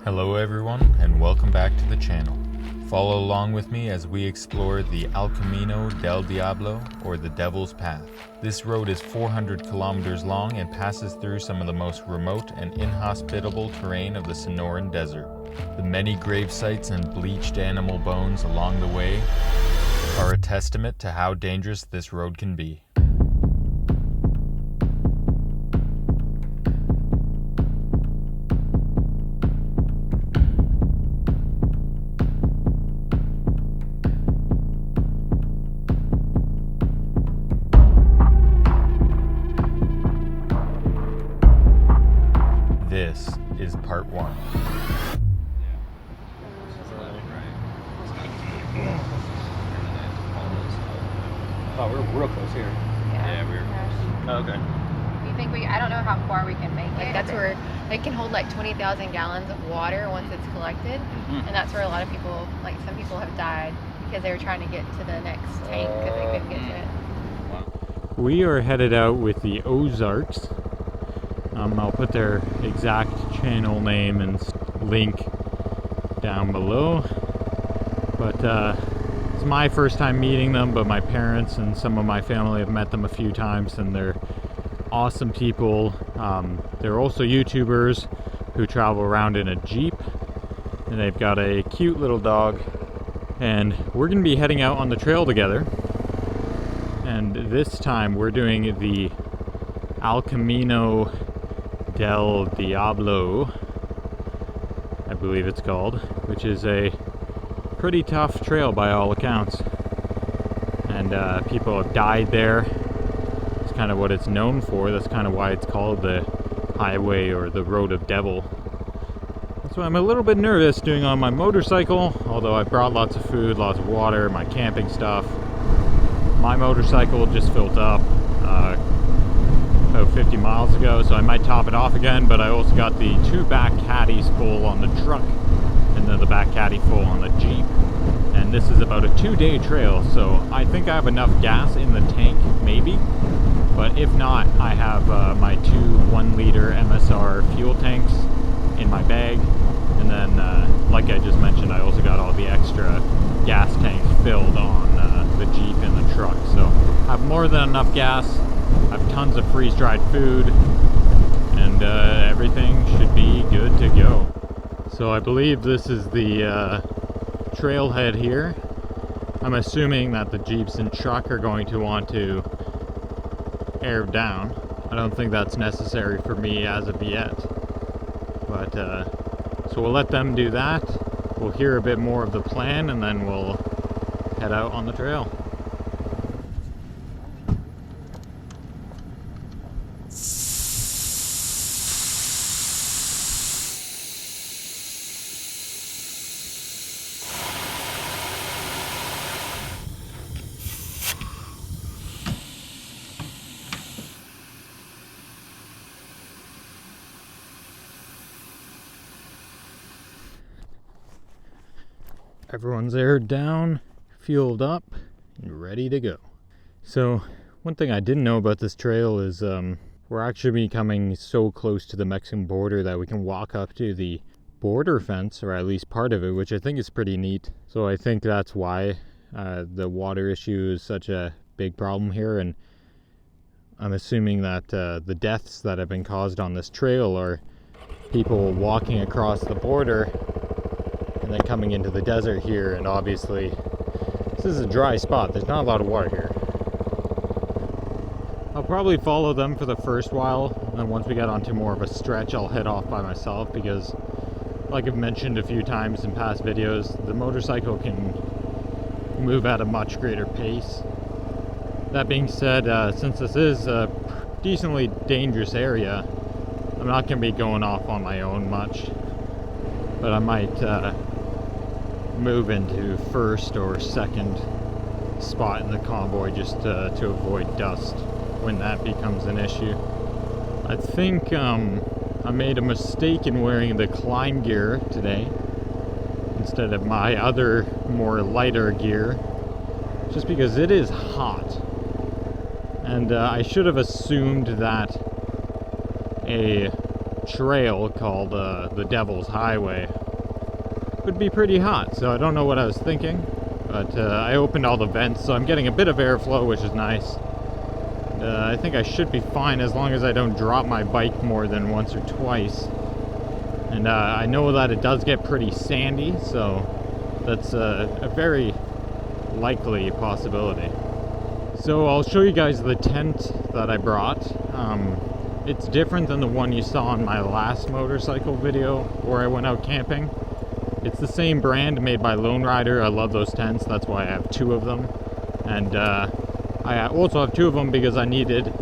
Hello everyone, and welcome back to the channel. Follow along with me as we explore the Camino del Diablo, or the Devil's Path. This road is 400 kilometers long and passes through some of the most remote and inhospitable terrain of the Senoran desert. The many grave sites and bleached animal bones along the way are a testament to how dangerous this road can be. This is part one. Oh, we're real close here. Yeah, we're. Oh, okay. You think I don't know how far we can make it. That's where they can hold like 20,000 gallons of water once it's collected. Mm-hmm. And that's where a lot of people, like some people have died because they were trying to get to the next tank because they couldn't get to it. Wow. We are headed out with the Ozarks. I'll put their exact channel name and link down below. But it's my first time meeting them, but my parents and some of my family have met them a few times, and they're awesome people. They're also YouTubers who travel around in a Jeep, and they've got a cute little dog. And we're going to be heading out on the trail together. And this time we're doing the Camino del Diablo, I believe it's called, which is a pretty tough trail by all accounts. And people have died there. It's kind of what it's known for. That's kind of why it's called the highway or the road of devil. That's why I'm a little bit nervous doing on my motorcycle, although I brought lots of food, lots of water, my camping stuff. My motorcycle just filled up about 50 miles ago, so I might top it off again, but I also got the two back caddies full on the truck and then the back caddy full on the Jeep. And this is about a 2-day trail, so I think I have enough gas in the tank, maybe. But if not, I have my two 1-liter MSR fuel tanks in my bag. And then, like I just mentioned, I also got all the extra gas tanks filled on the Jeep and the truck. So I have more than enough gas. I have tons of freeze-dried food, and everything should be good to go. So I believe this is the trailhead here. I'm assuming that the Jeeps and truck are going to want to air down. I don't think that's necessary for me as of yet. But so we'll let them do that. We'll hear a bit more of the plan, and then we'll head out on the trail. Everyone's aired down, fueled up, and ready to go. So, one thing I didn't know about this trail is we're actually becoming so close to the Mexican border that we can walk up to the border fence, or at least part of it, which I think is pretty neat. So I think that's why the water issue is such a big problem here, and I'm assuming that the deaths that have been caused on this trail are people walking across the border and then coming into the desert here. And obviously this is a dry spot, there's not a lot of water here. I'll probably follow them for the first while, and then once we get onto more of a stretch I'll head off by myself, because like I've mentioned a few times in past videos, the motorcycle can move at a much greater pace. That being said, since this is a decently dangerous area, I'm not going to be going off on my own much, but I might move into first or second spot in the convoy just to avoid dust when that becomes an issue. I think I made a mistake in wearing the climb gear today instead of my other more lighter gear, just because it is hot. And I should have assumed that a trail called the Devil's Highway. It would be pretty hot, so I don't know what I was thinking, but I opened all the vents, so I'm getting a bit of airflow, which is nice. I think I should be fine as long as I don't drop my bike more than once or twice. And I know that it does get pretty sandy, so that's a very likely possibility. So I'll show you guys the tent that I brought. It's different than the one you saw in my last motorcycle video where I went out camping. It's the same brand made by Lone Rider. I love those tents, that's why I have 2 of them. And I also have 2 of them because I needed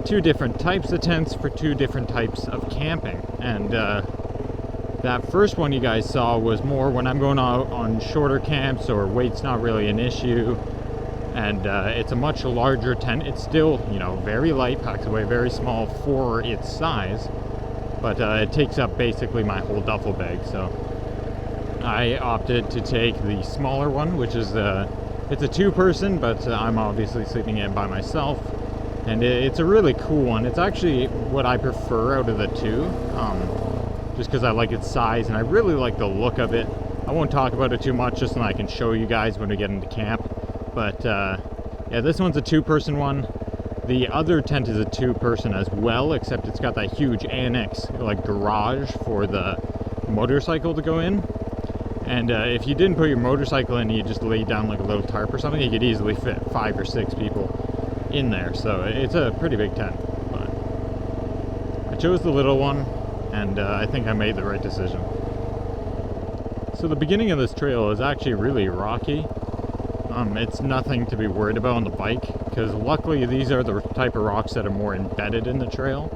2 different types of tents for 2 different types of camping. And that first one you guys saw was more when I'm going out on shorter camps or weight's not really an issue. And it's a much larger tent. It's still, you know, very light, packs away very small for its size. But it takes up basically my whole duffel bag. So I opted to take the smaller one, which is it's a 2-person, but I'm obviously sleeping in by myself. And it's a really cool one. It's actually what I prefer out of the 2, just because I like its size and I really like the look of it. I won't talk about it too much, just so I can show you guys when we get into camp. But yeah, this one's a 2-person one. The other tent is a 2-person as well, except it's got that huge annex, like garage for the motorcycle to go in. And if you didn't put your motorcycle in, you just laid down like a little tarp or something, you could easily fit 5 or 6 people in there. So it's a pretty big tent. But I chose the little one, and I think I made the right decision. So the beginning of this trail is actually really rocky. It's nothing to be worried about on the bike, because luckily these are the type of rocks that are more embedded in the trail.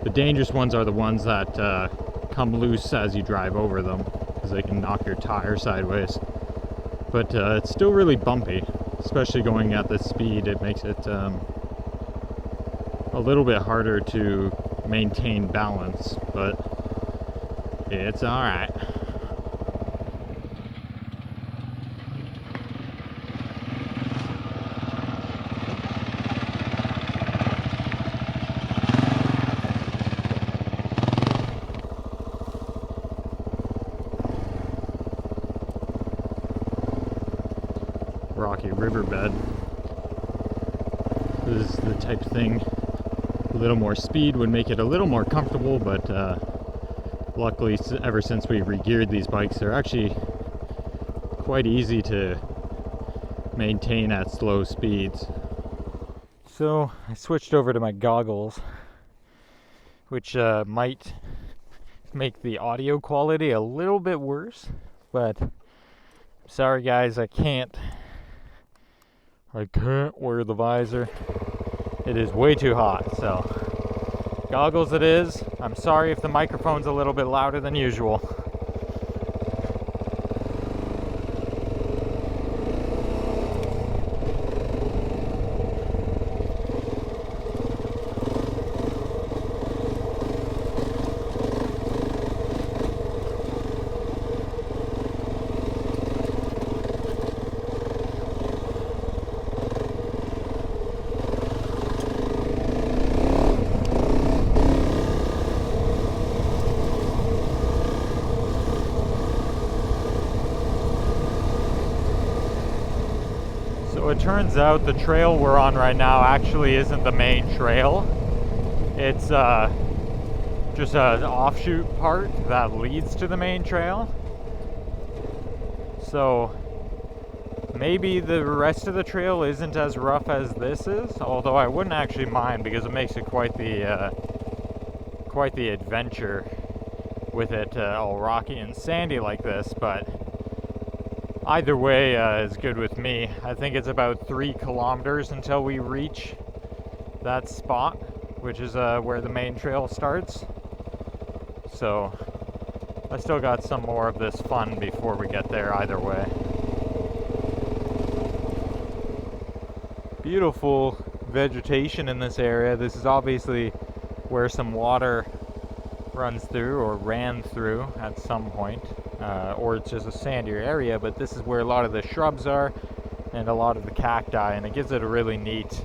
The dangerous ones are the ones that come loose as you drive over them, because they can knock your tire sideways. But it's still really bumpy, especially going at this speed. It makes it a little bit harder to maintain balance, but it's alright. Rocky riverbed. This is the type of thing, a little more speed would make it a little more comfortable, but luckily ever since we re-geared these bikes, they're actually quite easy to maintain at slow speeds. So I switched over to my goggles, which might make the audio quality a little bit worse, but sorry guys, I can't wear the visor. It is way too hot, so goggles it is. I'm sorry if the microphone's a little bit louder than usual. So it turns out the trail we're on right now actually isn't the main trail. It's just an offshoot part that leads to the main trail. So maybe the rest of the trail isn't as rough as this is, although I wouldn't actually mind because it makes it quite the adventure with it all rocky and sandy like this. But either way is good with me. I think it's about 3 kilometers until we reach that spot, which is where the main trail starts. So I still got some more of this fun before we get there either way. Beautiful vegetation in this area. This is obviously where some water runs through or ran through at some point. Or it's just a sandier area, but this is where a lot of the shrubs are and a lot of the cacti, and it gives it a really neat,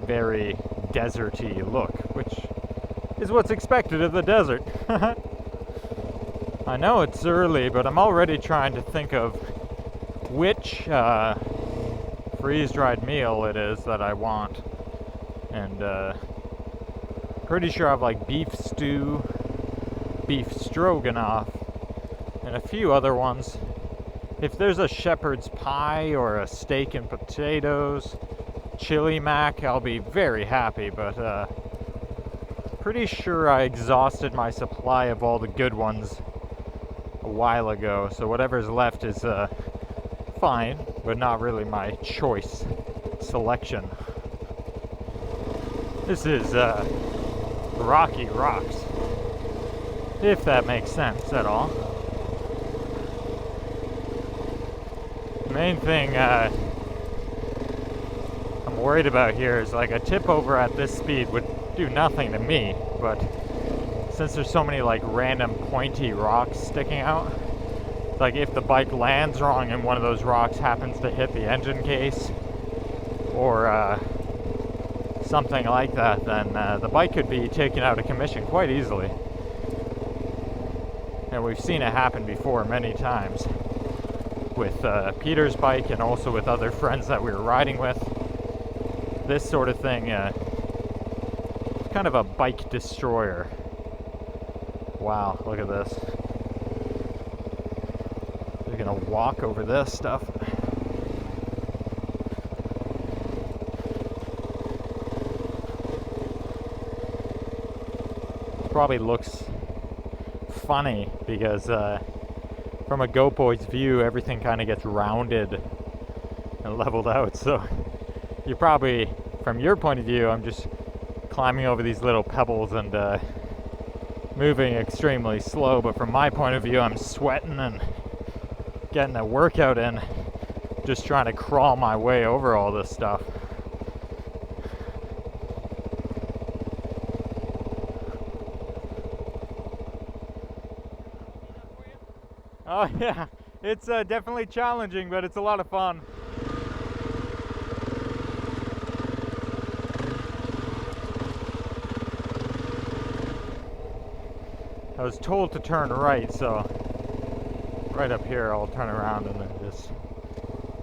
very deserty look, which is what's expected of the desert. I know it's early, but I'm already trying to think of which freeze-dried meal it is that I want. And pretty sure I have like beef stew, beef stroganoff, and a few other ones. If there's a shepherd's pie or a steak and potatoes, chili mac, I'll be very happy, but pretty sure I exhausted my supply of all the good ones a while ago, so whatever's left is fine, but not really my choice selection. This is rocky rocks, if that makes sense at all. The main thing I'm worried about here is like a tip over at this speed would do nothing to me, but since there's so many like random pointy rocks sticking out, like if the bike lands wrong and one of those rocks happens to hit the engine case or something like that, then the bike could be taken out of commission quite easily. And we've seen it happen before many times with Peter's bike and also with other friends that we were riding with. This sort of thing, kind of a bike destroyer. Wow, look at this. We're gonna walk over this stuff. Probably looks funny because from a GoPro's view, everything kind of gets rounded and leveled out. So you probably, from your point of view, I'm just climbing over these little pebbles and moving extremely slow. But from my point of view, I'm sweating and getting a workout in, just trying to crawl my way over all this stuff. Oh yeah, it's definitely challenging, but it's a lot of fun. I was told to turn right, so right up here I'll turn around and then just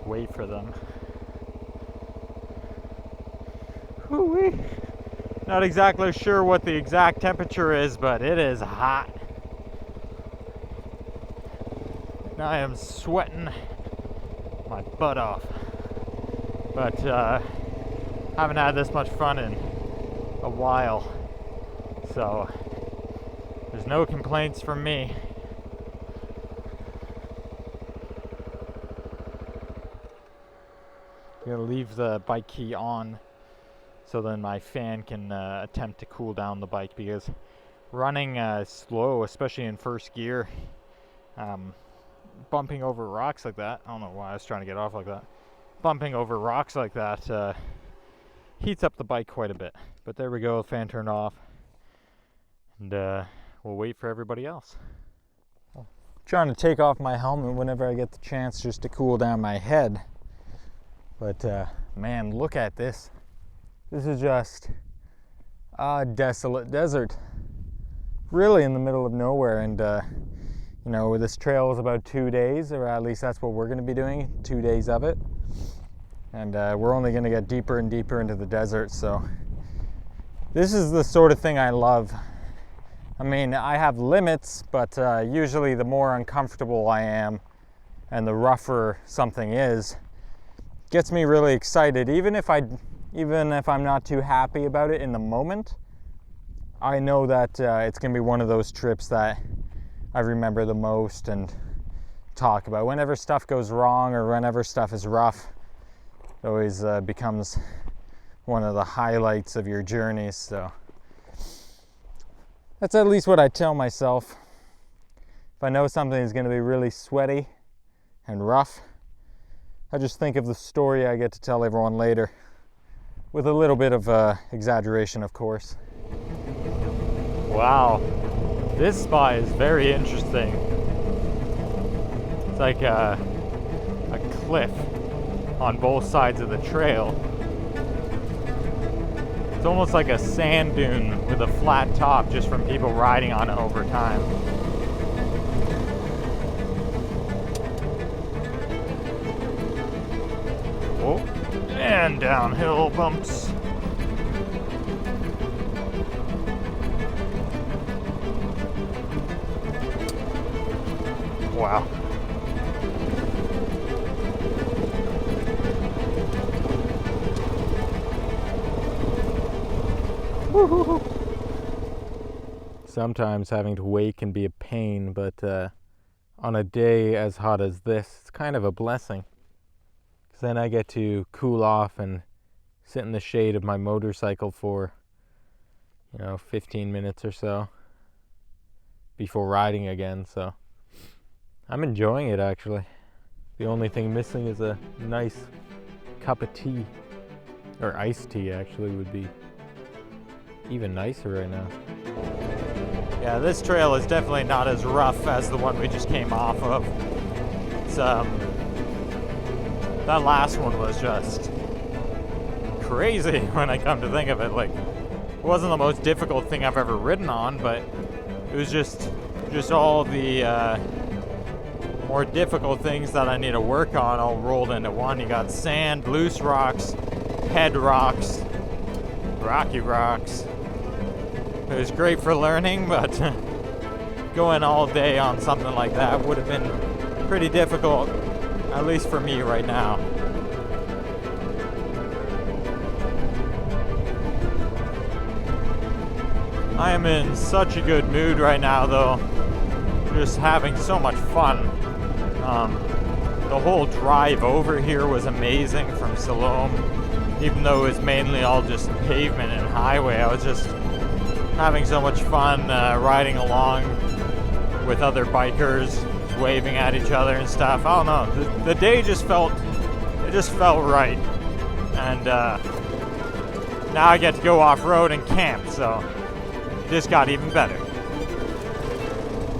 wait for them. Whoo-wee. Not exactly sure what the exact temperature is, but it is hot. I am sweating my butt off, but haven't had this much fun in a while, so there's no complaints from me. I'm gonna leave the bike key on so then my fan can attempt to cool down the bike, because running slow, especially in first gear, bumping over rocks like that, I don't know why I was trying to get off like that, bumping over rocks like that heats up the bike quite a bit. But there we go, fan turned off, and we'll wait for everybody else. I'm trying to take off my helmet whenever I get the chance just to cool down my head, but man, look at this. This is just a desolate desert, really in the middle of nowhere. And you know, this trail is about 2 days, or at least that's what we're going to be doing, 2 days of it. And we're only going to get deeper and deeper into the desert, so this is the sort of thing I love. I mean, I have limits, but usually the more uncomfortable I am and the rougher something is, gets me really excited. Even if I'm not too happy about it in the moment, I know that it's going to be one of those trips that I remember the most and talk about. Whenever stuff goes wrong or whenever stuff is rough, it always becomes one of the highlights of your journey. So that's at least what I tell myself. If I know something is going to be really sweaty and rough, I just think of the story I get to tell everyone later, with a little bit of exaggeration, of course. Wow. This spot is very interesting. It's like a cliff on both sides of the trail. It's almost like a sand dune with a flat top just from people riding on it over time. Oh, and downhill bumps. Wow. Woo-hoo-hoo. Sometimes having to wait can be a pain, but on a day as hot as this, it's kind of a blessing. Because then I get to cool off and sit in the shade of my motorcycle for, 15 minutes or so before riding again, so I'm enjoying it actually. The only thing missing is a nice cup of tea, or iced tea actually would be even nicer right now. Yeah, this trail is definitely not as rough as the one we just came off of. It's that last one was just crazy when I come to think of it. Like, it wasn't the most difficult thing I've ever ridden on, but it was just all the more difficult things that I need to work on all rolled into one. You got sand, loose rocks, head rocks, rocky rocks. It was great for learning, but going all day on something like that would have been pretty difficult, at least for me right now. I am in such a good mood right now though, just having so much fun. The whole drive over here was amazing from Siloam, even though it was mainly all just pavement and highway. I was just having so much fun riding along with other bikers, waving at each other and stuff. I don't know, the day just felt right. And now I get to go off-road and camp, so it just got even better.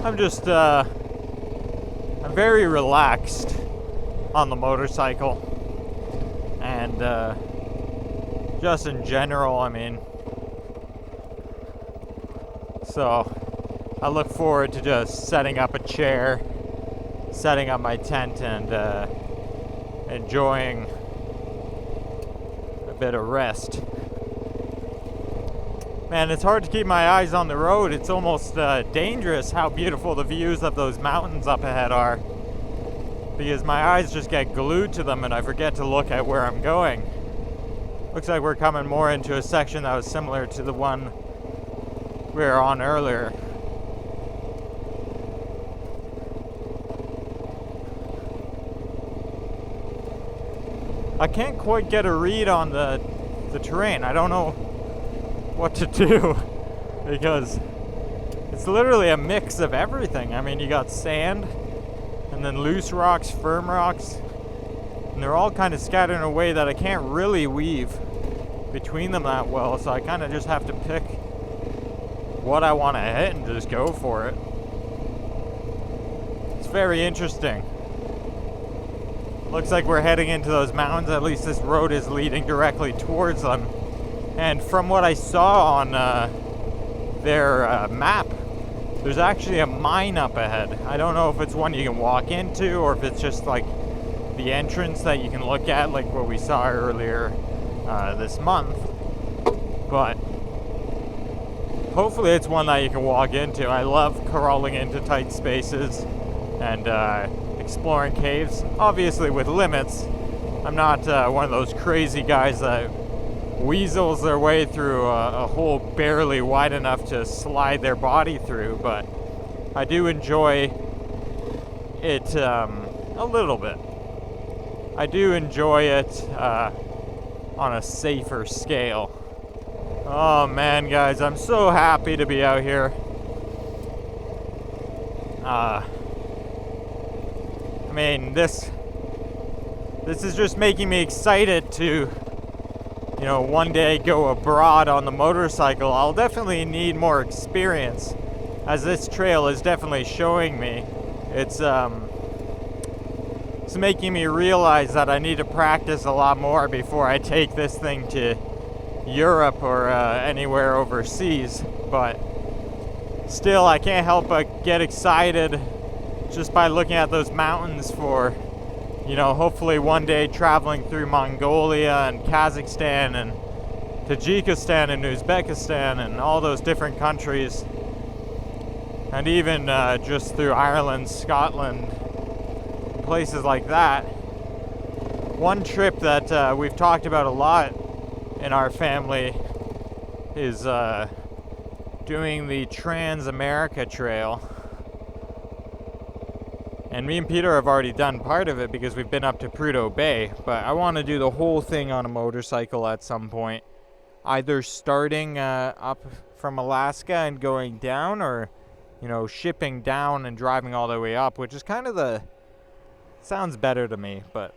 I'm very relaxed on the motorcycle, and just in general, so I look forward to just setting up a chair, setting up my tent, and enjoying a bit of rest. Man, it's hard to keep my eyes on the road. It's almost dangerous how beautiful the views of those mountains up ahead are, because my eyes just get glued to them and I forget to look at where I'm going. Looks like we're coming more into a section that was similar to the one we were on earlier. I can't quite get a read on the terrain. I don't know what to do, because it's literally a mix of everything. You got sand, and then loose rocks, firm rocks, and they're all kind of scattered in a way that I can't really weave between them that well, so I kind of just have to pick what I want to hit and just go for it. It's very interesting. Looks like we're heading into those mountains. At least this road is leading directly towards them. And from what I saw on their map, there's actually a mine up ahead. I don't know if it's one you can walk into or if it's just like the entrance that you can look at, like what we saw earlier this month. But hopefully it's one that you can walk into. I love crawling into tight spaces and exploring caves, obviously with limits. I'm not one of those crazy guys that weasels their way through a hole barely wide enough to slide their body through, but I do enjoy it a little bit. I do enjoy it on a safer scale. Oh man, guys, I'm so happy to be out here. This is just making me excited to, one day go abroad on the motorcycle. I'll definitely need more experience, as this trail is definitely showing me. It's making me realize that I need to practice a lot more before I take this thing to, Europe or anywhere overseas, but still I can't help but get excited just by looking at those mountains for, you know, hopefully one day traveling through Mongolia and Kazakhstan and Tajikistan and Uzbekistan and all those different countries, and even just through Ireland, Scotland, places like that. One trip that we've talked about a lot in our family is doing the Trans-America Trail. And me and Peter have already done part of it because we've been up to Prudhoe Bay, but I want to do the whole thing on a motorcycle at some point. Either starting up from Alaska and going down, or, you know, shipping down and driving all the way up, which is kind of the... sounds better to me, but...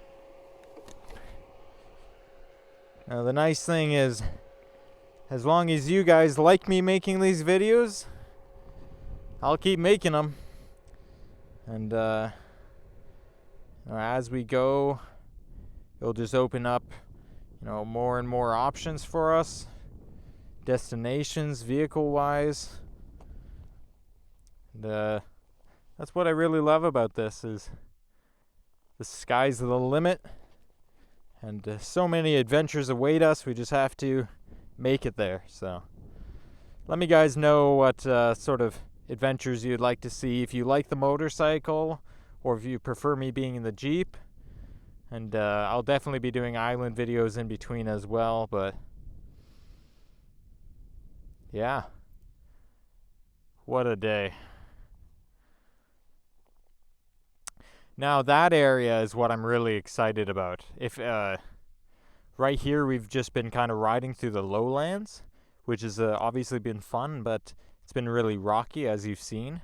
Now the nice thing is, as long as you guys like me making these videos, I'll keep making them. And as we go, it'll just open up, you know, more and more options for us, destinations, vehicle-wise. And that's what I really love about this, is the sky's the limit. And so many adventures await us, we just have to make it there. So let me guys know what sort of adventures you'd like to see, if you like the motorcycle or if you prefer me being in the Jeep. And I'll definitely be doing island videos in between as well, but yeah, what a day. Now that area is what I'm really excited about. If right here we've just been kind of riding through the lowlands, which has obviously been fun, but it's been really rocky, as you've seen.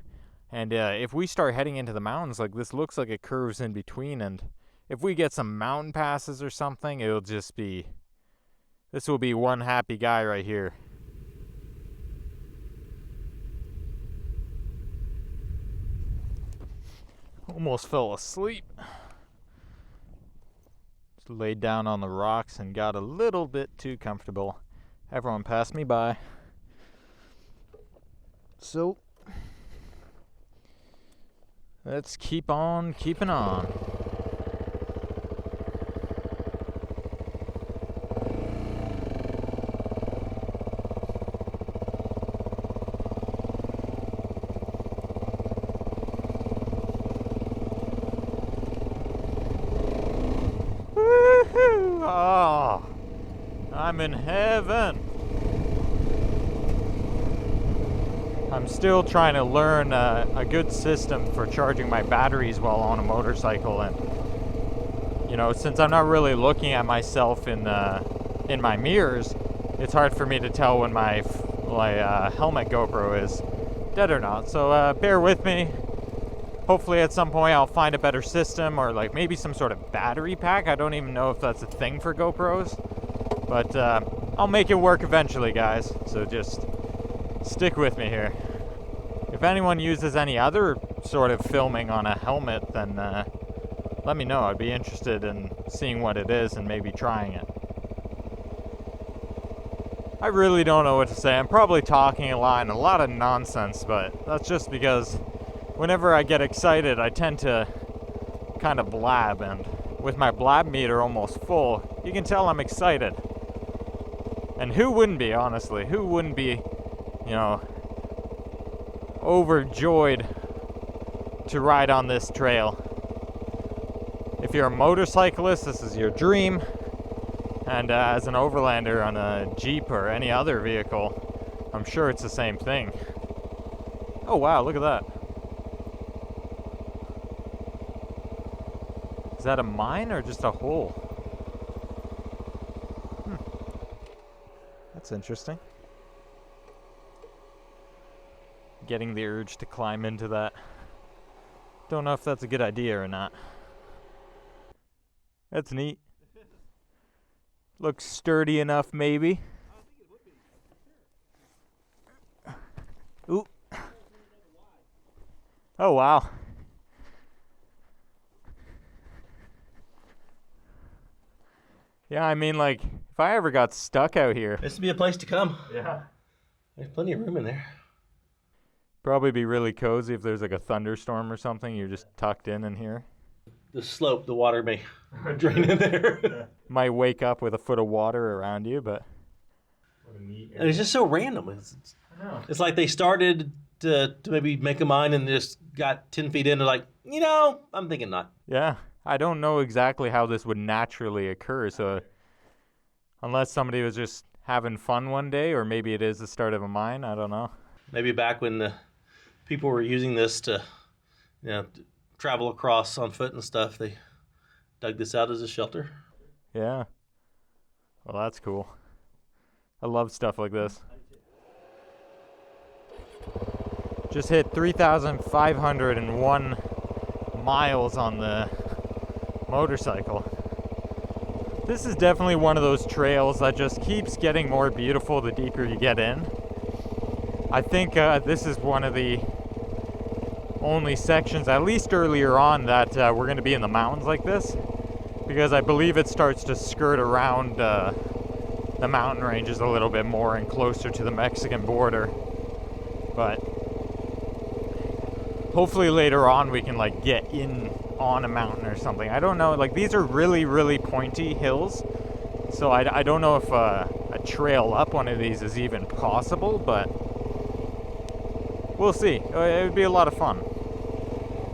And if we start heading into the mountains, like, this looks like it curves in between, and if we get some mountain passes or something, it'll just be... this will be one happy guy right here. Almost fell asleep. Just laid down on the rocks and got a little bit too comfortable. Everyone passed me by. So, let's keep on keeping on. Woohoo! Oh, I'm in heaven. I'm still trying to learn a good system for charging my batteries while on a motorcycle, and you know, since I'm not really looking at myself in my mirrors, it's hard for me to tell when my helmet GoPro is dead or not. So bear with me. Hopefully at some point I'll find a better system, or like maybe some sort of battery pack. I don't even know if that's a thing for GoPros, but I'll make it work eventually, guys. So just stick with me here. If anyone uses any other sort of filming on a helmet, then let me know. I'd be interested in seeing what it is and maybe trying it. I really don't know what to say. I'm probably talking a lot and a lot of nonsense, but that's just because whenever I get excited, I tend to kind of blab, and with my blab meter almost full, you can tell I'm excited. And who wouldn't be, honestly? Who wouldn't be, you know, overjoyed to ride on this trail? If you're a motorcyclist, this is your dream. And as an overlander on a Jeep or any other vehicle, I'm sure it's the same thing. Oh wow, look at that. Is that a mine or just a hole? That's interesting. Getting the urge to climb into that. Don't know if that's a good idea or not. That's neat. Looks sturdy enough, maybe. Ooh. Oh, wow. Yeah, I mean, like, If I ever got stuck out here. This would be a place to come. Yeah. There's plenty of room in there. Probably be really cozy if there's like a thunderstorm or something. You're just tucked in here. The slope, the water may drain in there. Might wake up with a foot of water around you, but... And it's just so random. It's like they started to maybe make a mine and just got 10 feet in. They're like, you know, I'm thinking not. Yeah, I don't know exactly how this would naturally occur. So unless somebody was just having fun one day, or maybe it is the start of a mine, I don't know. Maybe back when the people were using this to, travel across on foot and stuff, they dug this out as a shelter. Yeah. Well, that's cool. I love stuff like this. Just hit 3,501 miles on the motorcycle. This is definitely one of those trails that just keeps getting more beautiful the deeper you get in. I think this is one of the only sections, at least earlier on, that we're going to be in the mountains like this, because I believe it starts to skirt around the mountain ranges a little bit more and closer to the Mexican border. But hopefully later on we can like get in on a mountain or something. I don't know, like these are really, really pointy hills, so I don't know if a trail up one of these is even possible, but we'll see. It would be a lot of fun.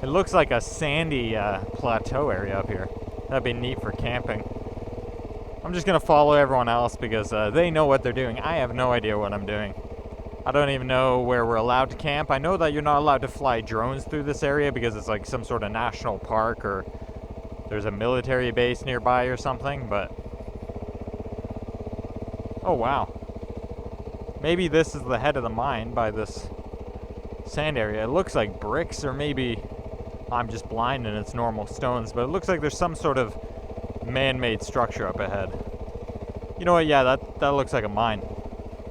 It looks like a sandy plateau area up here. That'd be neat for camping. I'm just gonna follow everyone else because they know what they're doing. I have no idea what I'm doing. I don't even know where we're allowed to camp. I know that you're not allowed to fly drones through this area because it's like some sort of national park or there's a military base nearby or something, but... Oh, wow. Maybe this is the head of the mine by this sand area. It looks like bricks, or maybe I'm just blind and it's normal stones, but it looks like there's some sort of man-made structure up ahead. You know what? Yeah, that looks like a mine.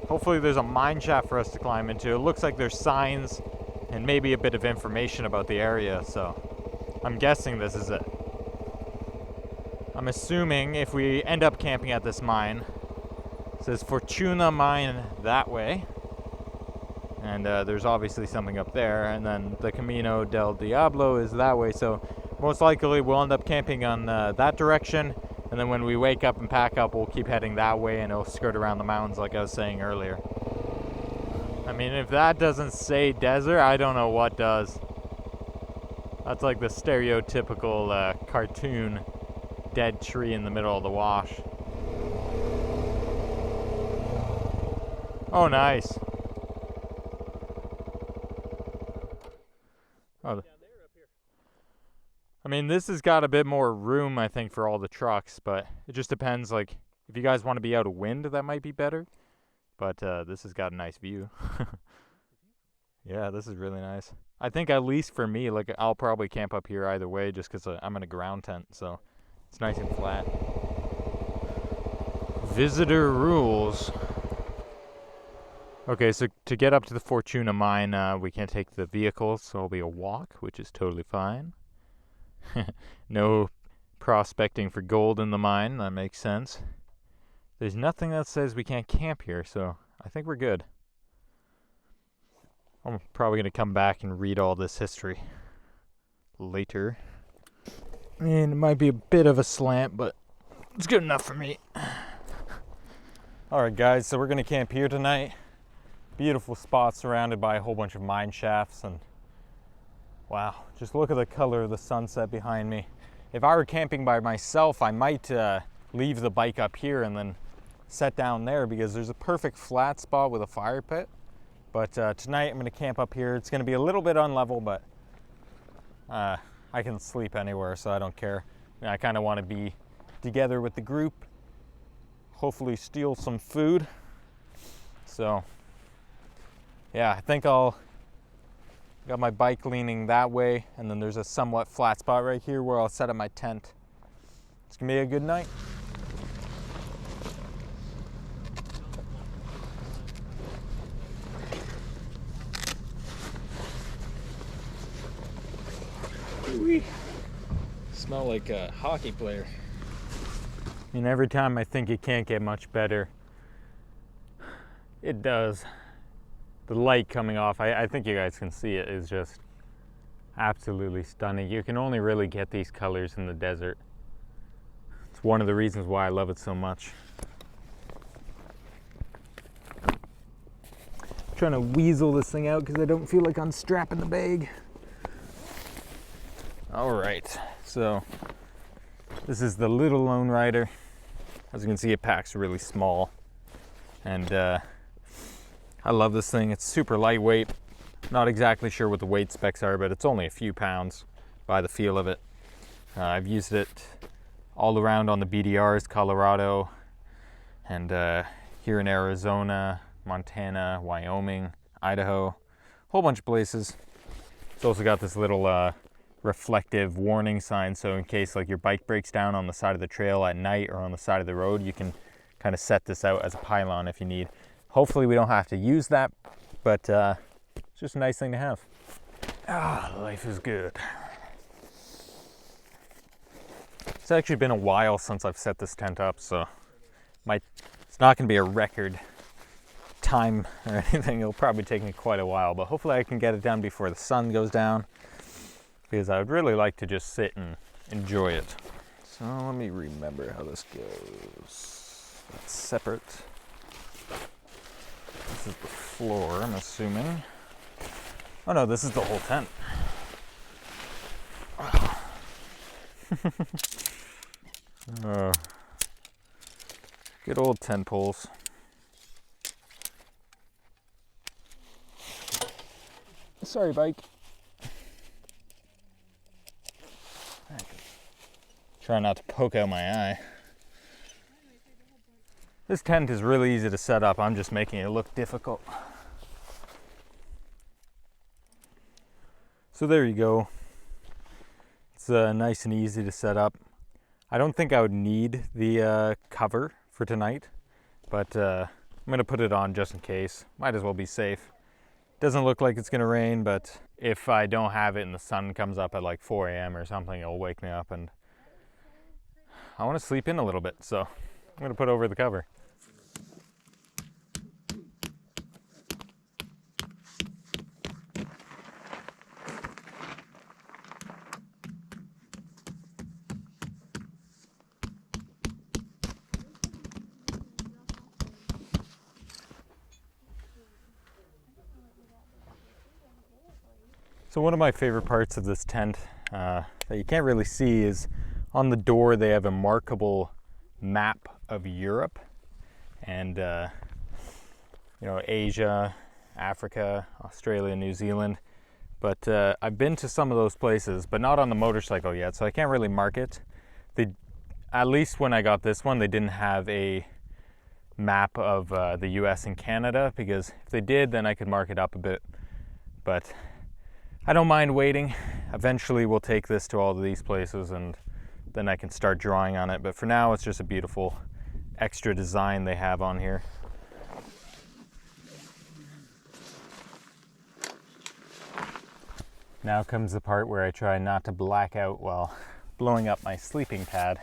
Hopefully there's a mine shaft for us to climb into. It looks like there's signs and maybe a bit of information about the area, so I'm guessing this is it. I'm assuming if we end up camping at this mine, it says Fortuna Mine that way, and there's obviously something up there, and then the Camino del Diablo is that way, so most likely we'll end up camping on that direction, and then when we wake up and pack up, we'll keep heading that way and it'll skirt around the mountains like I was saying earlier. I mean, if that doesn't say desert, I don't know what does. That's like the stereotypical cartoon dead tree in the middle of the wash. Oh, nice. Oh. I mean, this has got a bit more room, I think, for all the trucks, but it just depends, like, if you guys want to be out of wind, that might be better. But this has got a nice view. Yeah, this is really nice. I think at least for me, like, I'll probably camp up here either way just because I'm in a ground tent, so it's nice and flat. Visitor rules. Okay, so to get up to the Fortuna mine, we can't take the vehicle, so it'll be a walk, which is totally fine. No prospecting for gold in the mine, that makes sense. There's nothing that says we can't camp here, so I think we're good. I'm probably going to come back and read all this history later. I mean, it might be a bit of a slant, but it's good enough for me. Alright guys, so we're going to camp here tonight. Beautiful spot surrounded by a whole bunch of mine shafts, and wow, just look at the color of the sunset behind me. If I were camping by myself, I might leave the bike up here and then set down there because there's a perfect flat spot with a fire pit. But tonight I'm going to camp up here. It's going to be a little bit unlevel, but I can sleep anywhere, so I don't care. I kind of want to be together with the group, hopefully steal some food. So yeah, I think I'll got my bike leaning that way, and then there's a somewhat flat spot right here where I'll set up my tent. It's gonna be a good night. Ooh-wee. Smell like a hockey player. I mean, every time I think it can't get much better, it does. The light coming off, I think you guys can see it, is just absolutely stunning. You can only really get these colors in the desert. It's one of the reasons why I love it so much. I'm trying to weasel this thing out because I don't feel like unstrapping the bag. All right, so this is the little Lone Rider. As you can see, it packs really small, and I love this thing. It's super lightweight. Not exactly sure what the weight specs are, but it's only a few pounds by the feel of it. I've used it all around on the BDRs, Colorado, and here in Arizona, Montana, Wyoming, Idaho, a whole bunch of places. It's also got this little reflective warning sign, so in case like your bike breaks down on the side of the trail at night or on the side of the road, you can kind of set this out as a pylon if you need. Hopefully we don't have to use that, but it's just a nice thing to have. Ah, life is good. It's actually been a while since I've set this tent up, so it's not going to be a record time or anything. It'll probably take me quite a while, but hopefully I can get it done before the sun goes down, because I would really like to just sit and enjoy it. So let me remember how this goes. It's separate. This is the floor, I'm assuming. Oh no, this is the whole tent. Good old tent poles. Sorry, bike. Try not to poke out my eye. This tent is really easy to set up. I'm just making it look difficult. So there you go. It's nice and easy to set up. I don't think I would need the cover for tonight, but I'm gonna put it on just in case. Might as well be safe. Doesn't look like it's gonna rain, but if I don't have it and the sun comes up at like 4 a.m. or something, it'll wake me up, and I want to sleep in a little bit, so I'm gonna put over the cover. So one of my favorite parts of this tent that you can't really see is on the door they have a markable map of Europe and Asia, Africa, Australia, New Zealand. But I've been to some of those places, but not on the motorcycle yet, so I can't really mark it. At least when I got this one, they didn't have a map of the US and Canada, because if they did, then I could mark it up a bit. But I don't mind waiting. Eventually we'll take this to all of these places and then I can start drawing on it. But for now, it's just a beautiful extra design they have on here. Now comes the part where I try not to black out while blowing up my sleeping pad.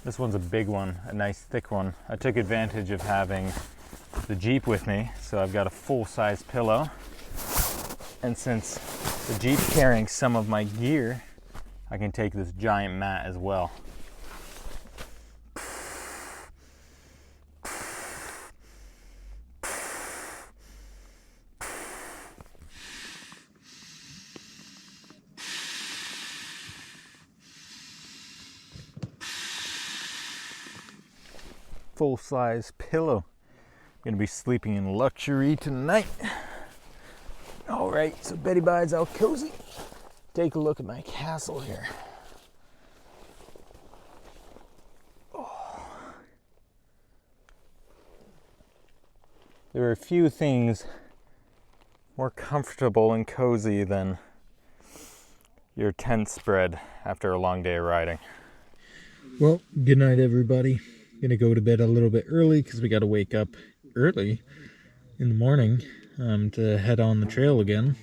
This one's a big one, a nice thick one. I took advantage of having the Jeep with me, so I've got a full-size pillow. And since the Jeep's carrying some of my gear, I can take this giant mat as well. Full-size pillow. Gonna be sleeping in luxury tonight. All right, so Betty bides all cozy. Take a look at my castle here. Oh. There are a few things more comfortable and cozy than your tent spread after a long day of riding. Well, good night, everybody. Gonna go to bed a little bit early because we got to wake up early in the morning to head on the trail again.